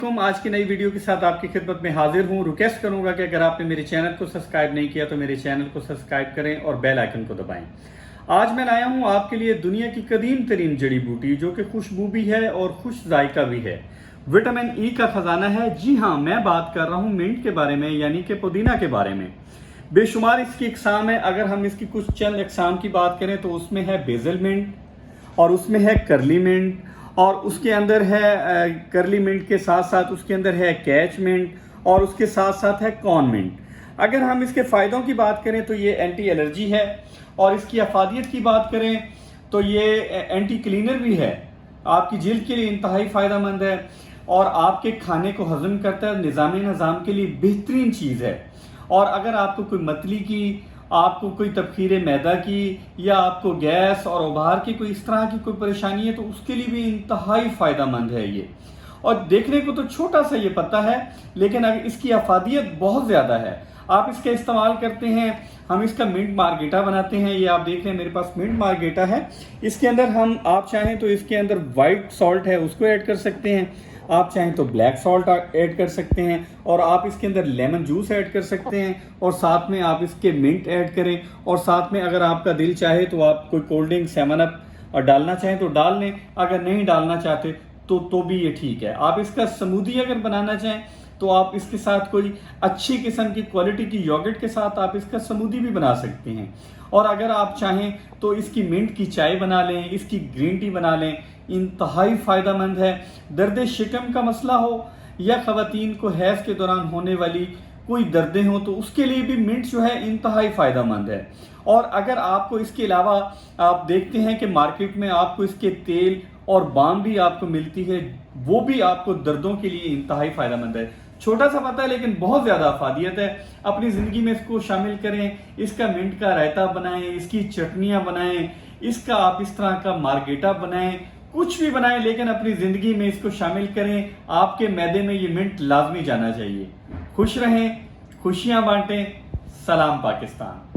आज की नई वीडियो के साथ आपकी खिदमत में हाजिर हूँ। रिक्वेस्ट करूंगा कि अगर आपने मेरे चैनल को सब्सक्राइब नहीं किया तो मेरे चैनल को सब्सक्राइब करें और बेल आइकन को दबाएं। आज मैं लाया हूँ आपके लिए दुनिया की कदीम तरीन जड़ी बूटी जो कि खुशबू भी है और खुश जायका भी है, विटामिन ई का खजाना है। जी हाँ, मैं बात कर रहा हूँ मिंट के बारे में, यानी कि पुदीना के बारे में। बेशुमार इसकी इकसाम है। अगर हम इसकी कुछ चंद इकसाम की बात करें तो उसमें है बेजल मिंट, और उसमें है करली मिंट, और उसके अंदर है करली मिंट के साथ साथ उसके अंदर है कैच मिंट, और उसके साथ साथ है कॉर्न मिंट। अगर हम इसके फ़ायदों की बात करें तो ये एंटी एलर्जी है, और इसकी अफादियत की बात करें तो ये एंटी क्लीनर भी है। आपकी जिल्द के लिए इंतहाई फ़ायदेमंद है और आपके खाने को हजम करता है। निज़ाम के लिए बेहतरीन चीज़ है। और अगर आपको कोई मतली की, आपको कोई तबखीर मैदा की, या आपको गैस और उबार की कोई इस तरह की कोई परेशानी है तो उसके लिए भी इंतहाई फ़ायदेमंद है ये। और देखने को तो छोटा सा ये पत्ता है, लेकिन अगर इसकी अफादियत बहुत ज़्यादा है। आप इसका इस्तेमाल करते हैं, हम इसका मिंट मार्गेटा बनाते हैं। ये आप देख रहे हैं मेरे पास मिंट मार्गेटा है। इसके अंदर हम, आप चाहें तो इसके अंदर वाइट सॉल्ट है उसको ऐड कर सकते हैं, आप चाहें तो ब्लैक सॉल्ट ऐड कर सकते हैं, और आप इसके अंदर लेमन जूस ऐड कर सकते हैं, और साथ में आप इसके मिंट ऐड करें। और साथ में अगर आपका दिल चाहे तो आप कोई कोल्ड ड्रिंक, सेवन अप और डालना चाहें तो डाल लें। अगर नहीं डालना चाहते तो भी ये ठीक है। आप इसका स्मूदी अगर बनाना चाहें तो आप इसके साथ कोई अच्छी किस्म की क्वालिटी की योगर्ट के साथ आप इसका स्मूदी भी बना सकते हैं। और अगर आप चाहें तो इसकी मिंट की चाय बना लें, इसकी ग्रीन टी बना लें। इंतहाई फ़ायदेमंद है। दर्द शिकम का मसला हो या ख़वातीन को हैज़ के दौरान होने वाली कोई दर्दें हो तो उसके लिए भी मिंट जो है इंतहाई फ़ायदेमंद है। और अगर आपको इसके अलावा आप देखते हैं कि मार्केट में आपको इसके तेल और बाम भी आपको मिलती है, वो भी आपको दर्दों के लिए इंतहाई फ़ायदेमंद है। छोटा सा पता है लेकिन बहुत ज़्यादा अफादियत है। अपनी ज़िंदगी में इसको शामिल करें। इसका मिंट का रायता बनाएं, इसकी चटनियाँ बनाएं, इसका आप इस तरह का मार्गेटा बनाएं, कुछ भी बनाएं, लेकिन अपनी ज़िंदगी में इसको शामिल करें। आपके मैदे में ये मिंट लाजमी जाना चाहिए। खुश रहें, खुशियाँ बांटें। सलाम पाकिस्तान।